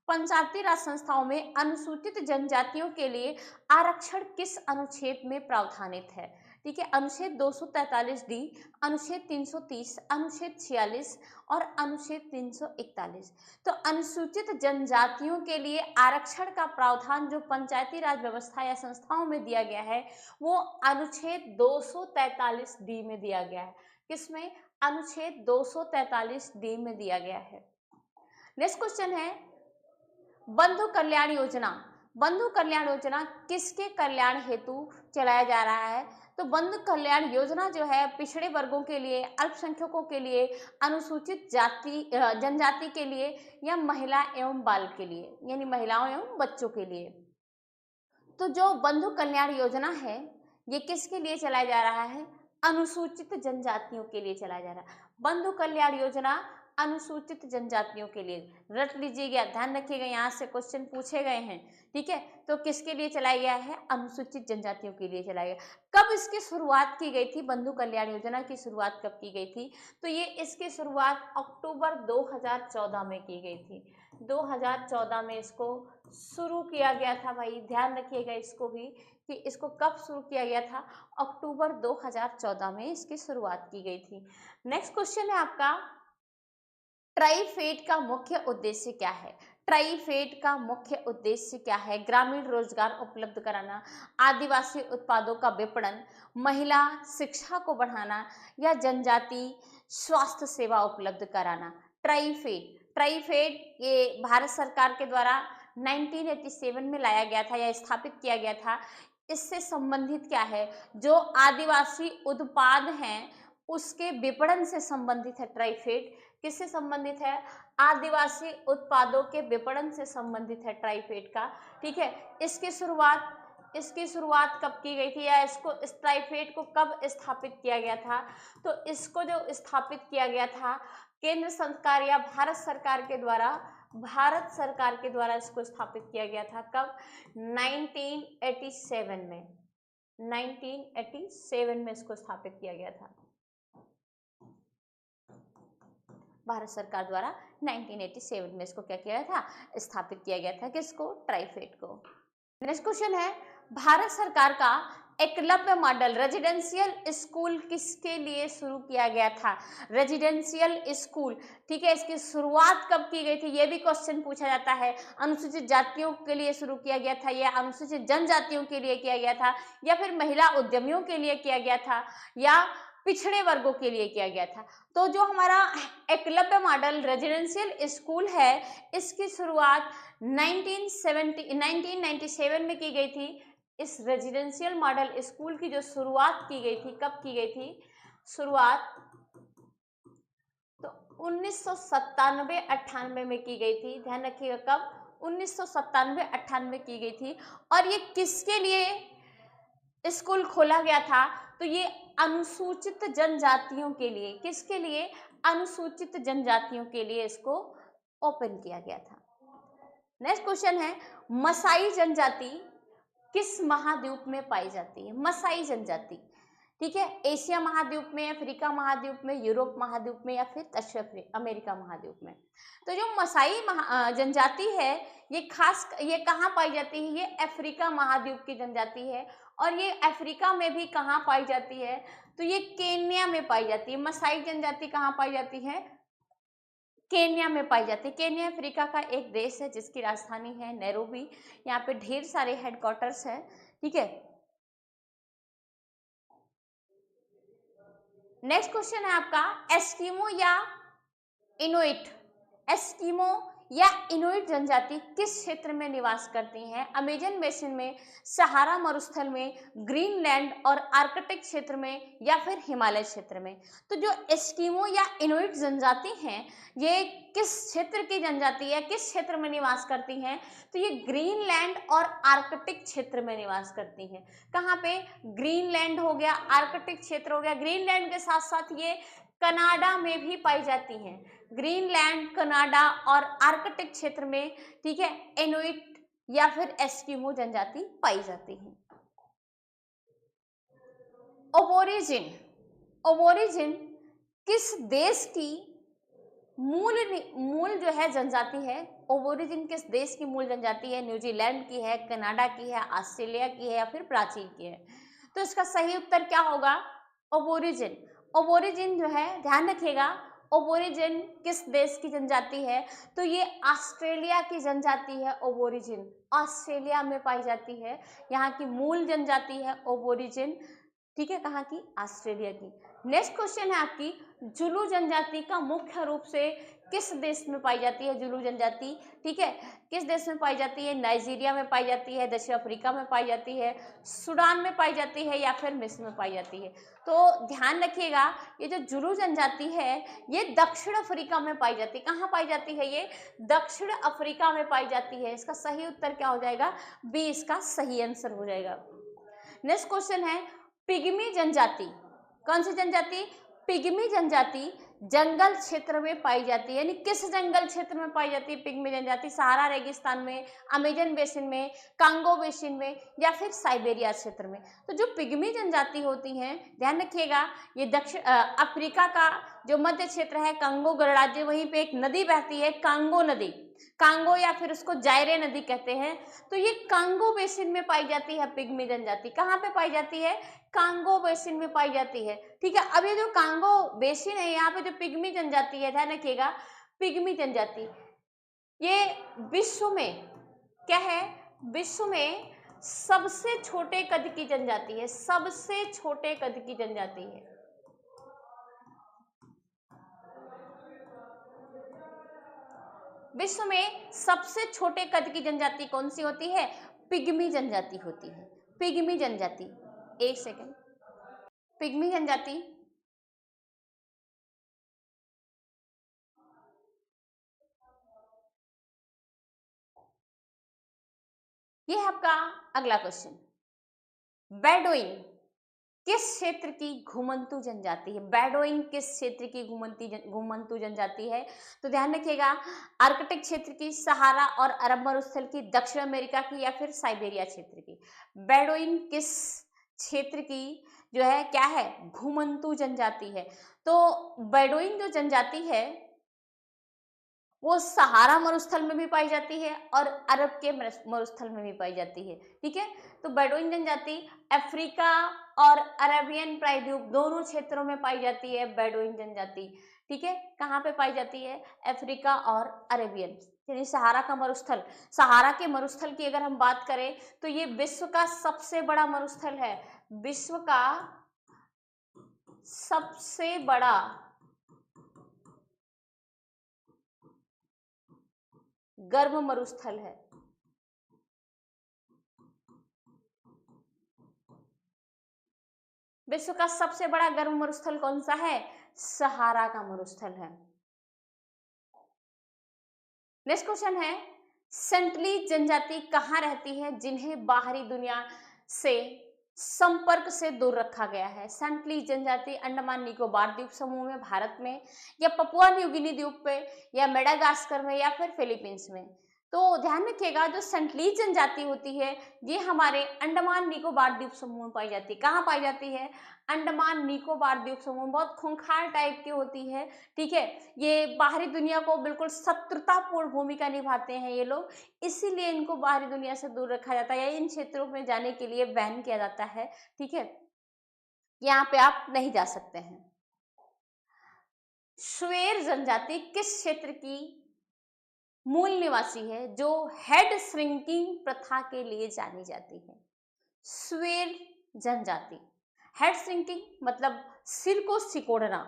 पंचायती राज संस्थाओं में अनुसूचित जनजातियों के लिए आरक्षण किस अनुच्छेद में प्रावधानित है। ठीक है, अनुच्छेद 243 डी, अनुच्छेद 330, अनुच्छेद 46 और अनुच्छेद 341। तो अनुसूचित जनजातियों के लिए आरक्षण का प्रावधान जो पंचायती राज व्यवस्था या संस्थाओं में दिया गया है वो अनुच्छेद 243 डी में दिया गया है। किसमें, अनुच्छेद 243 डी में दिया गया है। नेक्स्ट क्वेश्चन है बंधु कल्याण योजना, बंधु कल्याण योजना किसके कल्याण हेतु चलाया जा रहा है, तो बंधु कल्याण योजना जो है पिछड़े वर्गों के लिए, अल्पसंख्यकों के लिए, अनुसूचित जाति जनजाति के लिए या महिला एवं बाल के लिए, यानी महिलाओं एवं बच्चों के लिए। तो जो बंधु कल्याण योजना है ये किसके लिए चलाया जा रहा है, अनुसूचित जनजातियों के लिए चलाया जा रहा है। बंधु कल्याण योजना अनुसूचित जनजातियों के लिए, रट लीजिएगा, ध्यान रखिएगा, यहाँ से क्वेश्चन पूछे गए हैं। ठीक है, तो किसके लिए चलाया गया है, अनुसूचित जनजातियों के लिए चलाया गया। कब इसकी शुरुआत की गई थी, बंधु कल्याण योजना की शुरुआत कब की गई थी, तो ये इसकी शुरुआत अक्टूबर 2014 में की गई थी। 2014 में इसको शुरू किया गया था। भाई ध्यान रखिएगा इसको भी कि इसको कब शुरू किया गया था, अक्टूबर 2014 में इसकी शुरुआत की गई थी। नेक्स्ट क्वेश्चन है आपका ट्राइफेड का मुख्य उद्देश्य क्या है। ट्राइफेड का मुख्य उद्देश्य क्या है, ग्रामीण रोजगार उपलब्ध कराना, आदिवासी उत्पादों का विपणन, महिला शिक्षा को बढ़ाना या जनजाति स्वास्थ्य सेवा उपलब्ध कराना। ट्राइफेड, ट्राइफेड ये भारत सरकार के द्वारा 1987 में लाया गया था या स्थापित किया गया था। इससे संबंधित क्या है, जो आदिवासी उत्पाद हैं उसके विपणन से संबंधित है। ट्राइफेड किससे संबंधित है, आदिवासी उत्पादों के विपणन से संबंधित है ट्राइफेड का। ठीक है, इसकी शुरुआत कब की गई थी या इसको, इस ट्राइफेड को कब स्थापित किया गया था, तो इसको जो स्थापित किया गया था केंद्र सरकार या भारत सरकार के द्वारा, भारत सरकार के द्वारा इसको स्थापित किया गया था। कब, 1987 में। 1987 में इसको स्थापित किया गया था, भारत सरकार द्वारा 1987 में इसको क्या किया था, स्थापित किया गया था, किसको, ट्राइफेड को। नेक्स्ट क्वेश्चन है, भारत सरकार का एकलव्य मॉडल रेजिडेंशियल स्कूल किसके लिए शुरू किया गया था, रेजिडेंशियल स्कूल, ठीक है, इसकी शुरुआत कब की गई थी, ये भी क्वेश्चन पूछा जाता है। अनुसूचित जातियों के लिए शुरू किया गया था, या अनुसूचित जनजातियों के लिए किया गया था, या फिर महिला उद्यमियों के लिए किया गया था, या पिछड़े वर्गों के लिए किया गया था। तो जो हमारा एकलव्य मॉडल रेजिडेंशियल स्कूल है, इसकी शुरुआत 1997 में की गई थी। इस रेजिडेंशियल मॉडल स्कूल की जो शुरुआत की गई थी, कब की गई थी शुरुआत, तो 1997-98 में की गई थी। ध्यान रखिएगा कब, 1997-98 की गई थी। और ये किसके लिए स्कूल खोला गया था, तो ये अनुसूचित जनजातियों के लिए, किसके लिए, अनुसूचित जनजातियों के लिए इसको ओपन किया गया था। नेक्स्ट क्वेश्चन है, मसाई जनजाति किस महाद्वीप में पाई जाती है, मसाई जनजाति, ठीक है, एशिया महाद्वीप में, अफ्रीका महाद्वीप में, यूरोप महाद्वीप में, या फिर दक्षिण अमेरिका महाद्वीप में। तो जो मसाई जनजाति है, ये खास, ये कहाँ पाई जाती है, ये अफ्रीका महाद्वीप की जनजाति है। और ये अफ्रीका में भी कहाँ पाई जाती है, तो ये केन्या में पाई जाती है। मसाई जनजाति कहाँ पाई जाती है, केन्या में पाई जाती है। केन्या अफ्रीका का एक देश है जिसकी राजधानी है नैरोबी। यहाँ पे ढेर सारे हेडक्वार्टर्स हैं, ठीक है। नेक्स्ट क्वेश्चन है आपका, एस्किमो या इनुइट, एस्किमो या इनुइट जनजाति किस क्षेत्र में निवास करती हैं, अमेजन बेसिन में, सहारा मरुस्थल में, ग्रीनलैंड और आर्कटिक क्षेत्र में, या फिर हिमालय क्षेत्र में। तो जो एस्किमो या इनुइट जनजाति हैं, ये किस क्षेत्र की जनजाति है, किस क्षेत्र में निवास करती हैं, तो ये ग्रीनलैंड और आर्कटिक क्षेत्र में निवास करती हैं। कहाँ पे, ग्रीनलैंड हो गया, आर्कटिक क्षेत्र हो गया, ग्रीनलैंड के साथ साथ ये कनाडा में भी पाई जाती हैं। ग्रीनलैंड, कनाडा और आर्कटिक क्षेत्र में, ठीक है, इनुइट या फिर एस्किमो जनजाति पाई जाती है। ओबोरिजिन, ओबोरिजिन किस देश की मूल जो है जनजाति है, ओबोरिजिन किस देश की मूल जनजाति है, न्यूजीलैंड की है, कनाडा की है, ऑस्ट्रेलिया की है, या फिर प्राचीन की है। तो इसका सही उत्तर क्या होगा, ओबोरिजिन। ओबोरिजिन जो है, ध्यान रखिएगा, ओबोरिजिन किस देश की जनजाति है, तो ये ऑस्ट्रेलिया की जनजाति है। ओबोरिजिन ऑस्ट्रेलिया में पाई जाती है, यहाँ की मूल जनजाति है ओबोरिजिन, ठीक है, कहाँ की, ऑस्ट्रेलिया की। नेक्स्ट क्वेश्चन है आपकी, जुलू जनजाति का मुख्य रूप से किस देश में पाई जाती है, जुलू जनजाति, ठीक है, किस देश में पाई जाती है, नाइजीरिया में पाई जाती है, दक्षिण अफ्रीका में पाई जाती है, सूडान में पाई जाती है, या फिर मिस्र में पाई जाती है। तो ध्यान रखिएगा, ये जो जुलू जनजाति है, ये दक्षिण अफ्रीका में पाई जाती है। कहाँ पाई जाती है, ये दक्षिण अफ्रीका में पाई जाती है। इसका सही उत्तर क्या हो जाएगा, बी इसका सही आंसर हो जाएगा। नेक्स्ट क्वेश्चन है, पिग्मी जनजाति, कौन सी जनजाति, पिग्मी जनजाति जंगल क्षेत्र में पाई जाती है, यानी किस जंगल क्षेत्र में पाई जाती है पिग्मी जनजाति, सहारा रेगिस्तान में, अमेजन बेसिन में, कांगो बेसिन में, या फिर साइबेरिया क्षेत्र में। तो जो पिग्मी जनजाति होती हैं, ध्यान रखिएगा, ये दक्षिण अफ्रीका का जो मध्य क्षेत्र है, कांगो गणराज्य, वहीं पे एक नदी बहती है, कांगो नदी, कांगो या फिर उसको जायरे नदी कहते हैं। तो ये कांगो बेसिन में पाई जाती है पिग्मी जनजाति। कहाँ पे पाई जाती है, कांगो बेसिन में पाई जाती है, ठीक है। अब ये जो कांगो बेसिन है, यहाँ पे जो पिग्मी जनजाति है, ध्यान रखिएगा, पिग्मी जनजाति ये विश्व में क्या है, विश्व में सबसे छोटे कद की जनजाति है, सबसे छोटे कद की जनजाति है। विश्व में सबसे छोटे कद की जनजाति कौन सी होती है, पिग्मी जनजाति होती है, पिग्मी जनजाति। एक सेकंड, पिग्मी जनजाति ये है आपका अगला क्वेश्चन, बेडोइन किस क्षेत्र की घुमंतु जनजाति है, बेडोइन किस क्षेत्र की घुमंतु जनजाति है। तो ध्यान रखिएगा, आर्कटिक क्षेत्र की, सहारा और अरब मरुस्थल की, दक्षिण अमेरिका की, या फिर साइबेरिया क्षेत्र की। बेडोइन किस क्षेत्र की जो है क्या है, घुमंतू जनजाति है। तो बेडोइन जो जनजाति है वो सहारा मरुस्थल में भी पाई जाती है और अरब के मरुस्थल में भी पाई जाती है। ठीक है, तो बेडोइन जनजाति अफ्रीका और अरेबियन प्रायद्वीप दोनों क्षेत्रों में पाई जाती है बेडोइन जनजाति। ठीक है, कहाँ पे पाई जाती है, अफ्रीका और अरेबियन यानी सहारा का मरुस्थल। सहारा के मरुस्थल की अगर हम बात करें तो ये विश्व का सबसे बड़ा मरुस्थल है, विश्व का सबसे बड़ा गर्म मरुस्थल है। विश्व का सबसे बड़ा गर्म मरुस्थल कौन सा है, सहारा का मरुस्थल है। नेक्स्ट क्वेश्चन है, सेंटलीज जनजाति कहाँ रहती है जिन्हें बाहरी दुनिया से संपर्क से दूर रखा गया है। सेंटलीज जनजाति अंडमान निकोबार द्वीप समूह में, भारत में, या पपुआ न्यू गिनी द्वीप पे, या मेडागास्कर में, या फिर फिलीपींस में। तो ध्यान रखिएगा जो सेंटलीज जनजाति होती है ये हमारे अंडमान निकोबार द्वीप समूह में पाई जाती है। कहाँ पाई जाती है, अंडमान निकोबार द्वीप समूह, बहुत खूंखार टाइप की होती है। ठीक है, ये बाहरी दुनिया को बिल्कुल शत्रुतापूर्ण भूमिका निभाते हैं ये लोग, इसीलिए इनको बाहरी दुनिया से दूर रखा जाता है या इन क्षेत्रों में जाने के लिए बैन किया जाता है। ठीक है, यहाँ पे आप नहीं जा सकते हैं। स्वेर जनजाति किस क्षेत्र की मूल निवासी है जो हेड श्रिंकिंग प्रथा के लिए जानी जाती है। स्वेर जनजाति, हेड श्रिंकिंग मतलब सिर को सिकोड़ना,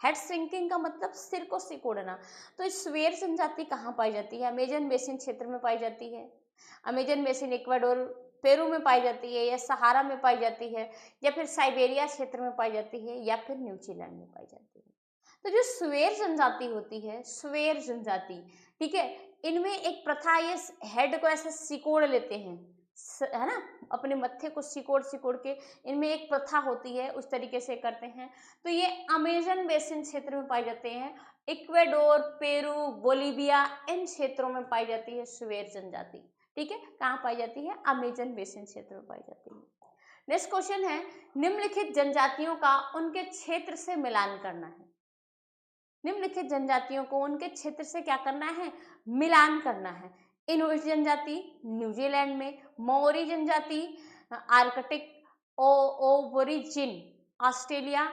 हेड श्रिंकिंग का मतलब सिर को सिकोड़ना। तो स्वेर जनजाति कहाँ पाई जाती है, अमेजन बेसिन क्षेत्र में पाई जाती है। अमेजन बेसिन इक्वाडोर पेरू में पाई जाती है, या सहारा में पाई जाती है, या फिर साइबेरिया क्षेत्र में पाई जाती है, या फिर न्यूजीलैंड में पाई जाती है। तो जो स्वेर जनजाति होती है, स्वेर जनजाति, ठीक है, इनमें एक प्रथा, ये हेड को ऐसे सिकोड़ लेते हैं, है ना, अपने मत्थे को सिकोड़ सिकोड़ के, इनमें एक प्रथा होती है, उस तरीके से करते हैं। तो ये अमेजन बेसिन क्षेत्र में पाए जाते हैं, इक्वेडोर, पेरू, बोलीविया, इन क्षेत्रों में पाई जाती है स्वेर जनजाति। ठीक है, कहाँ पाई जाती है, अमेजन बेसिन क्षेत्र में पाई जाती है। नेक्स्ट क्वेश्चन है, निम्नलिखित जनजातियों का उनके क्षेत्र से मिलान करना है। निम्नलिखित जनजातियों को उनके क्षेत्र से क्या करना है, मिलान करना है। इनुइट जनजाति न्यूजीलैंड में, मोरी जनजाति आर्कटिक ओबोरिजिन ऑस्ट्रेलिया,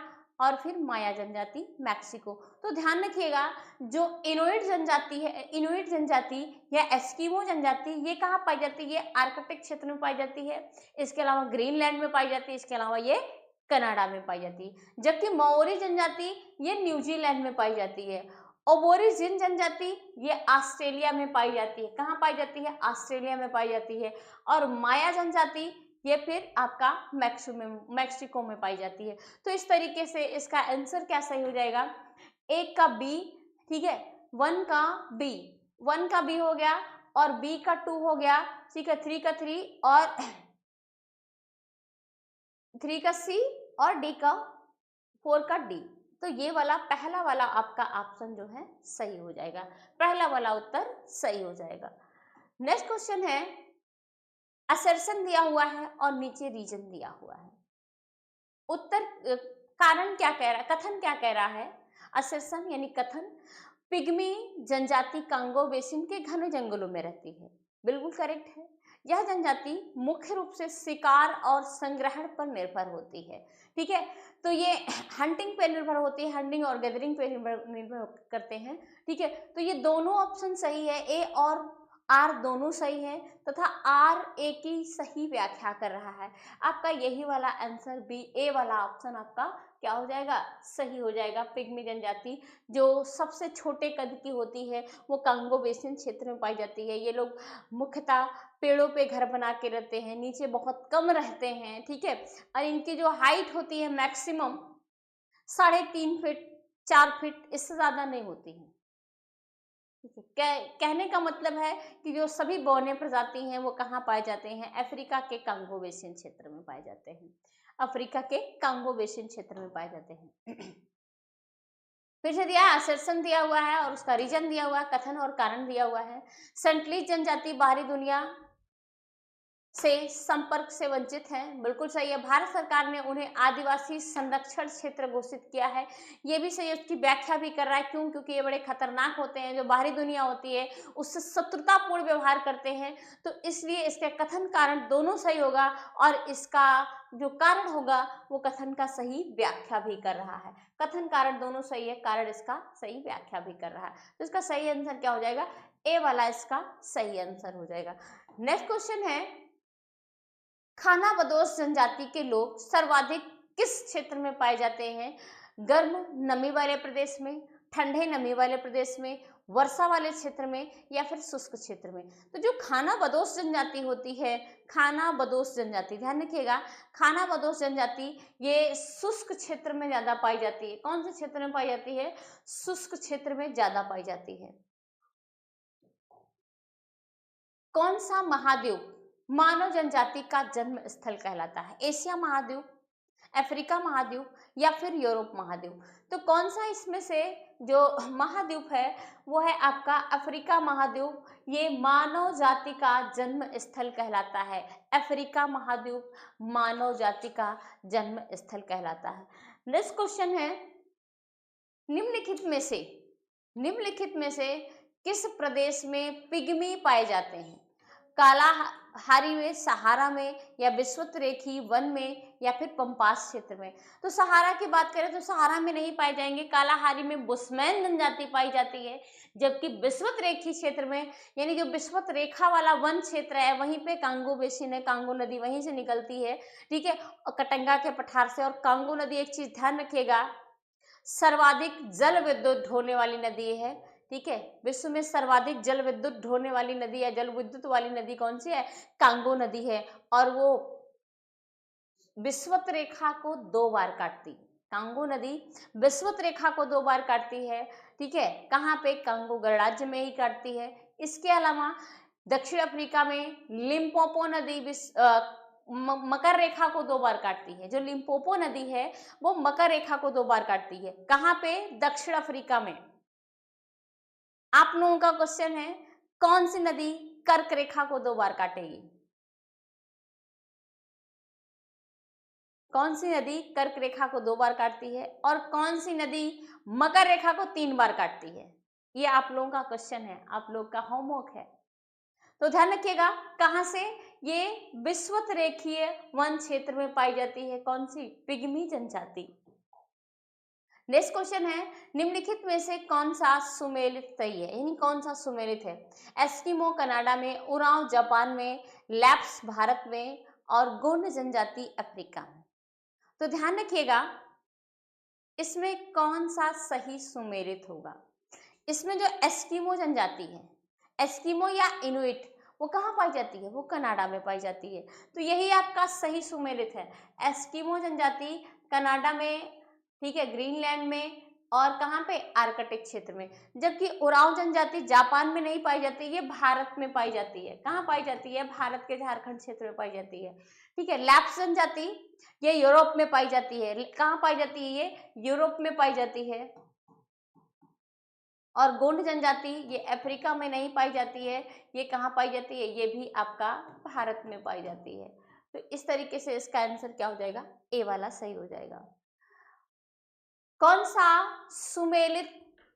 और फिर माया जनजाति मैक्सिको। तो ध्यान रखिएगा जो इनुइट जनजाति है, इनुइट जनजाति या एस्किमो जनजाति, ये कहाँ पाई जाती है, ये आर्कटिक क्षेत्र में पाई जाती है। इसके अलावा ग्रीनलैंड में पाई जाती है, इसके अलावा ये कनाडा में पाई जाती है। जबकि माओरी जनजाति ये न्यूजीलैंड में पाई जाती है। ओबोरिजिन जनजाति ये ऑस्ट्रेलिया में पाई जाती है। कहाँ पाई जाती है, ऑस्ट्रेलिया में पाई जाती है। और माया जनजाति ये फिर आपका मैक्सिको में पाई जाती है। तो इस तरीके से इसका आंसर क्या सही हो जाएगा, एक का बी, ठीक है, वन का बी हो गया, और बी का 2 हो गया, ठीक है, 3 का 3, और 3 का सी, और डी का 4 का डी। तो ये वाला पहला वाला आपका ऑप्शन जो है सही हो जाएगा, पहला वाला उत्तर सही हो जाएगा। नेक्स्ट क्वेश्चन है, असर्शन दिया हुआ है और नीचे रीजन दिया हुआ है। उत्तर कारण क्या कह रहा है, कथन क्या कह रहा है, असर्शन यानी कथन, पिग्मी जनजाति कांगो बेसिन के घने जंगलों में रहती है। बिल्कुल करेक्ट है। यह जनजाति मुख्य रूप से शिकार और संग्रहण पर निर्भर होती है। ठीक है, तो ये हंटिंग पे निर्भर होती है, हंटिंग और गैदरिंग पे निर्भर करते हैं। ठीक है, तो ये दोनों ऑप्शन सही है, ए और आर दोनों सही है, तथा आर ए की सही व्याख्या कर रहा है। आपका यही वाला आंसर बी, ए वाला ऑप्शन आपका क्या हो जाएगा, सही हो जाएगा। पिग्मी जनजाति जो सबसे छोटे कद की होती है वो कांगो बेसिन क्षेत्र में पाई जाती है। ये लोग मुख्यतः पेड़ों पे घर बना के रहते हैं, नीचे बहुत कम रहते हैं। ठीक है, और इनकी जो हाइट होती है मैक्सिमम 3.5 फीट 4 फीट, इससे ज्यादा नहीं होती है। ठीक है, कहने का मतलब है कि जो सभी बौने प्रजाति हैं वो कहाँ पाए जाते हैं, अफ्रीका के कांगो बेसिन क्षेत्र में पाए जाते हैं। अफ्रीका के कांगो बेसिन क्षेत्र में पाए जाते हैं। फिर से दिया है, असर्शन दिया हुआ है और उसका रीजन दिया हुआ है, कथन और कारण दिया हुआ है। सेंटलीज जनजाति बाहरी दुनिया से संपर्क से वंचित हैं। बिल्कुल सही है। भारत सरकार ने उन्हें आदिवासी संरक्षण क्षेत्र घोषित किया है। ये भी सही है। उसकी व्याख्या भी कर रहा है, क्यों? क्योंकि ये बड़े खतरनाक होते हैं, जो बाहरी दुनिया होती है उससे शत्रुतापूर्ण व्यवहार करते हैं, तो इसलिए इसके कथन कारण दोनों सही होगा, और इसका जो कारण होगा वो कथन का सही व्याख्या भी कर रहा है। कथन कारण दोनों सही है, कारण इसका सही व्याख्या भी कर रहा है। तो इसका सही आंसर क्या हो जाएगा? ए वाला इसका सही आंसर हो जाएगा। नेक्स्ट क्वेश्चन है, खाना बदोश जनजाति के लोग सर्वाधिक किस क्षेत्र में पाए जाते हैं? गर्म नमी वाले प्रदेश में, ठंडे नमी वाले प्रदेश में, वर्षा वाले क्षेत्र में, या फिर शुष्क क्षेत्र में? तो जो खाना बदोश जनजाति होती है, खाना बदोश जनजाति, ध्यान रखिएगा, खाना बदोश जनजाति ये शुष्क क्षेत्र में ज्यादा पाई जाती है। कौन से क्षेत्र में पाई जाती है? शुष्क क्षेत्र में ज्यादा पाई जाती है। कौन सा महाद्वीप मानव जनजाति का जन्म स्थल कहलाता है? एशिया महाद्वीप, अफ्रीका महाद्वीप, या फिर यूरोप महाद्वीप? तो कौन सा इसमें से जो महाद्वीप है वो है आपका अफ्रीका महाद्वीप। ये मानव जाति का जन्म स्थल कहलाता है। अफ्रीका महाद्वीप मानव जाति का जन्म स्थल कहलाता है। नेक्स्ट क्वेश्चन है, निम्नलिखित में से किस प्रदेश में पिग्मी पाए जाते हैं? कालाहारी में, सहारा में, या विषुवत रेखी वन में, या फिर पंपास क्षेत्र में? तो सहारा की बात करें तो सहारा में नहीं पाए जाएंगे। कालाहारी में बुशमैन जनजाति पाई जाती है, जबकि विषुवत रेखी क्षेत्र में, यानी जो विषुवत रेखा वाला वन क्षेत्र है, वहीं पे कांगो बेसिन है, कांगो नदी वहीं से निकलती है, ठीक है, और कटंगा के पठार से। और कांगो नदी, एक चीज ध्यान रखिएगा, सर्वाधिक जल विद्युत ढोने वाली नदी है, ठीक है। विश्व में सर्वाधिक जल विद्युत ढोने वाली नदी या जल विद्युत वाली नदी कौन सी है? कांगो नदी है, और वो विषुवत रेखा को 2 बार काटती। कांगो नदी विषुवत रेखा को 2 बार काटती है, ठीक है। कहाँ पे? कांगो गणराज्य में ही काटती है। इसके अलावा दक्षिण अफ्रीका में लिम्पोपो नदी मकर रेखा को 2 बार काटती है। जो लिम्पोपो नदी है वो मकर रेखा को 2 बार काटती है। कहाँ पे? दक्षिण अफ्रीका में। आप लोगों का क्वेश्चन है, कौन सी नदी कर्क रेखा को 2 बार काटेगी? कौन सी नदी कर्क रेखा को 2 बार काटती है, और कौन सी नदी मकर रेखा को 3 बार काटती है? ये आप लोगों का क्वेश्चन है, आप लोग का होमवर्क है। तो ध्यान रखिएगा, कहां से? ये विषुवत रेखीय वन क्षेत्र में पाई जाती है। कौन सी? पिग्मी जनजाति। नेक्स्ट क्वेश्चन है, निम्नलिखित में से कौन सा सुमेलित सही है? यानी कौन सा सुमेलित है? एस्किमो कनाडा में, उरांव जापान में, लैप्स भारत में, और गोंड जनजाति अफ्रीका में। तो ध्यान रखिएगा, इसमें कौन सा सही सुमेलित होगा? इसमें जो एस्किमो जनजाति है, एस्किमो या इनुइट, वो कहाँ पाई जाती है? वो कनाडा में पाई जाती है। तो यही आपका सही सुमेलित है। एस्किमो जनजाति कनाडा में, ठीक है, ग्रीनलैंड में, और कहाँ पे? आर्कटिक क्षेत्र में। जबकि उरांव जनजाति जापान में नहीं पाई जाती, ये भारत में पाई जाती है। कहाँ पाई जाती है? भारत के झारखंड क्षेत्र में पाई जाती है, ठीक है। लैप्स जनजाति ये यूरोप में पाई जाती है। कहाँ पाई जाती है? ये यूरोप में पाई जाती है। और गोंड जनजाति ये अफ्रीका में नहीं पाई जाती है। ये कहाँ पाई जाती है? ये भी आपका भारत में पाई जाती है। तो इस तरीके से इसका आंसर क्या हो जाएगा? ए वाला सही हो जाएगा। कौन सा सुमेलित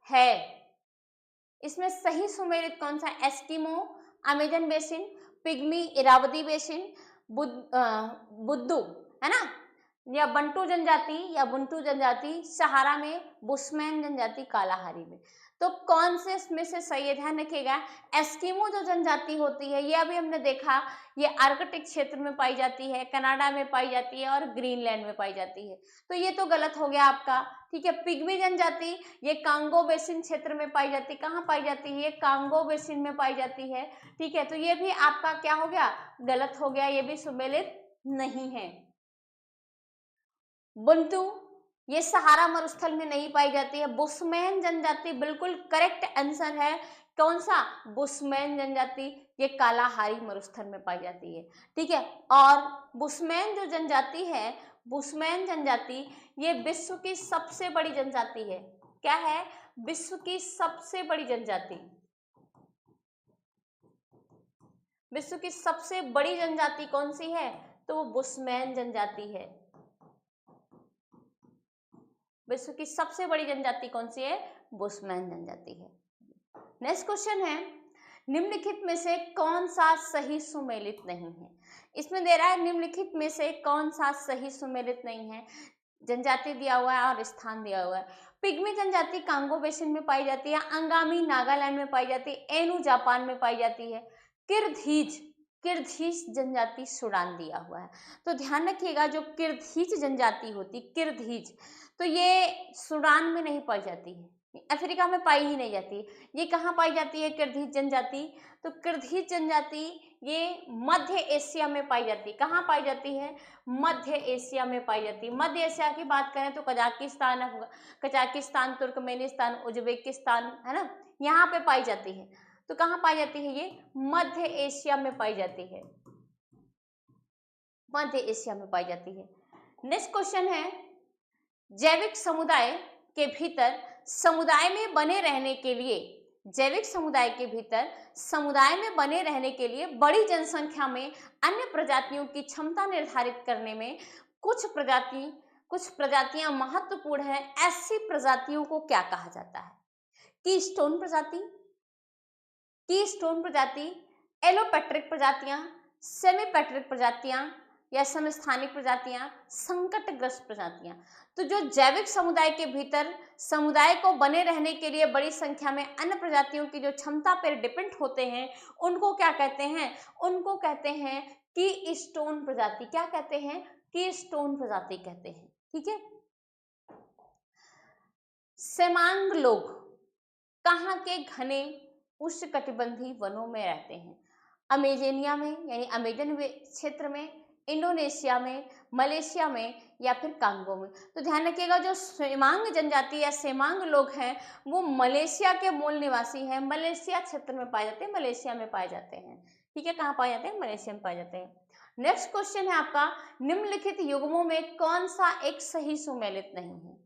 है? इसमें सही सुमेलित कौन सा? Eskimo, Amazon basin, pygmy Irrawaddy basin, बुद्धू, है ना, या बंटू जनजाति या बुंटू जनजाति सहारा में, बुशमैन जनजाति कालाहारी में। तो कौन से इसमें से सही है? ध्यान रखिएगा, एस्किमो जो जनजाति होती है ये अभी हमने देखा, ये आर्कटिक क्षेत्र में पाई जाती है, कनाडा में पाई जाती है, और ग्रीनलैंड में पाई जाती है। तो ये तो गलत हो गया आपका, ठीक है। पिग्मी जनजाति ये कांगो बेसिन क्षेत्र में पाई जाती है। कहाँ पाई जाती है? ये कांगो बेसिन में पाई जाती है, ठीक है। तो ये भी आपका क्या हो गया? गलत हो गया, ये भी सुमेलित नहीं है। बुंटू ये सहारा मरुस्थल में नहीं पाई जाती है। बुशमैन जनजाति बिल्कुल करेक्ट आंसर है। कौन सा? बुशमैन जनजाति ये कालाहारी मरुस्थल में पाई जाती है, ठीक है। और बुशमैन जो जनजाति है, बुशमैन जनजाति ये विश्व की सबसे बड़ी जनजाति है। क्या है? विश्व की सबसे बड़ी जनजाति। विश्व की सबसे बड़ी जनजाति कौन सी है? तो वो बुशमैन जनजाति है। विश्व की सबसे बड़ी जनजाति कौन सी है? बुशमैन जनजाति है। नेक्स्ट क्वेश्चन है, निम्नलिखित में से कौन सा सही सुमेलित नहीं है? इसमें दे रहा है निम्नलिखित में से कौन सा सही सुमेलित नहीं है, जनजाति दिया हुआ है और स्थान दिया हुआ है। पिग्मी जनजाति कांगो बेसिन में पाई जाती है, अंगामी नागालैंड में पाई जाती है, एनु जापान में पाई जाती है, किरधीज किरधीज जनजाति सूडान दिया हुआ है। तो ध्यान रखिएगा, जो किरधीज जनजाति होती, किरधीज, तो ये सूडान में नहीं पाई जाती है, अफ्रीका में पाई ही नहीं जाती। ये कहाँ पाई जाती है किरधीज जनजाति? तो किरधीज जनजाति ये मध्य एशिया में पाई जाती है। कहाँ पाई जाती है? मध्य एशिया में पाई जाती है। मध्य एशिया की बात करें तो कजाकिस्तान, तुर्कमेनिस्तान, उज्बेकिस्तान, है ना, यहाँ पे पाई जाती है। तो कहाँ पाई जाती है? ये मध्य एशिया में पाई जाती है, मध्य एशिया में पाई जाती है। नेक्स्ट क्वेश्चन है, जैविक समुदाय के भीतर समुदाय में बने रहने के लिए, जैविक समुदाय के भीतर समुदाय में बने रहने के लिए बड़ी जनसंख्या में अन्य प्रजातियों की क्षमता निर्धारित करने में कुछ प्रजातियां महत्वपूर्ण हैं। ऐसी प्रजातियों को क्या कहा जाता है? कीस्टोन प्रजाति, एलोपेट्रिक प्रजातियां, सेमीपेट्रिक प्रजातियां या समस्थानिक प्रजातियां, संकटग्रस्त प्रजातियां। तो जो जैविक समुदाय के भीतर समुदाय को बने रहने के लिए बड़ी संख्या में अन्य प्रजातियों की जो क्षमता पर डिपेंड होते हैं, उनको क्या कहते हैं? उनको कहते हैं कीस्टोन प्रजाति। क्या कहते हैं? कीस्टोन प्रजाति कहते हैं। ठीक है। सेमांग लोग कहाँ के घने उष्णकटिबंधीय वनों में रहते हैं? अमेजोनिया में, यानी अमेजन क्षेत्र में, इंडोनेशिया में, मलेशिया में या फिर कांगो में। तो ध्यान रखिएगा, जो सेमांग जनजाति या सेमांग लोग हैं वो मलेशिया के मूल निवासी हैं, मलेशिया क्षेत्र में पाए जाते हैं, मलेशिया में पाए जाते हैं। ठीक है, कहाँ पाए जाते हैं? मलेशिया में पाए जाते हैं। नेक्स्ट क्वेश्चन है आपका, निम्नलिखित युग्मों में कौन सा एक सही सुमेलित नहीं है?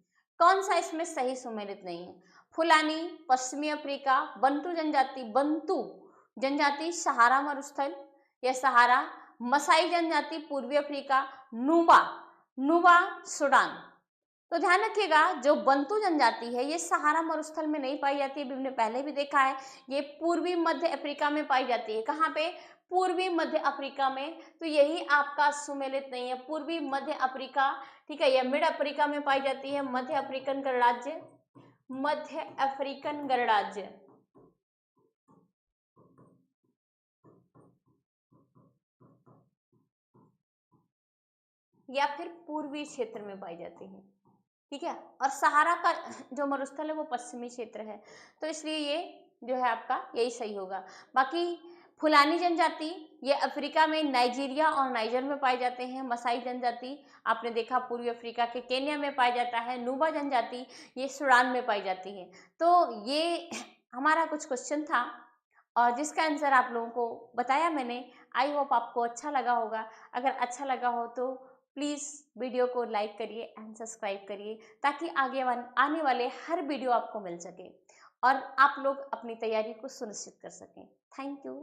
कौन सा इसमें सही सुमेलित नहीं है? फुलानी पश्चिमी अफ्रीका, बंटू जनजाति सहारा मरुस्थल या सहारा, मसाई जनजाति पूर्वी अफ्रीका, नुबा सूडान। तो ध्यान रखिएगा, जो बंटू जनजाति है ये सहारा मरुस्थल में नहीं पाई जाती है, हमने पहले भी देखा है, ये पूर्वी मध्य अफ्रीका में पाई जाती है। कहाँ पे? पूर्वी मध्य अफ्रीका में। तो यही आपका सुमेलित नहीं है, पूर्वी मध्य अफ्रीका। ठीक है, यह मिड अफ्रीका में पाई जाती है, मध्य अफ्रीकन गणराज्य, मध्य अफ्रीकन गणराज्य या फिर पूर्वी क्षेत्र में पाई जाती है। ठीक है, और सहारा का जो मरुस्थल है वो पश्चिमी क्षेत्र है, तो इसलिए ये जो है आपका यही सही होगा। बाकी फुलानी जनजाति ये अफ्रीका में नाइजीरिया और नाइजर में पाए जाते हैं। मसाई जनजाति आपने देखा पूर्वी अफ्रीका के केन्या में पाया जाता है। नुबा जनजाति ये सूडान में पाई जाती है। तो ये हमारा कुछ क्वेश्चन था और जिसका आंसर आप लोगों को बताया मैंने। आई होप आपको अच्छा लगा होगा। अगर अच्छा लगा हो तो प्लीज़ वीडियो को लाइक करिए एंड सब्सक्राइब करिए, ताकि आने वाले हर वीडियो आपको मिल सके और आप लोग अपनी तैयारी को सुनिश्चित कर सकें। Thank you.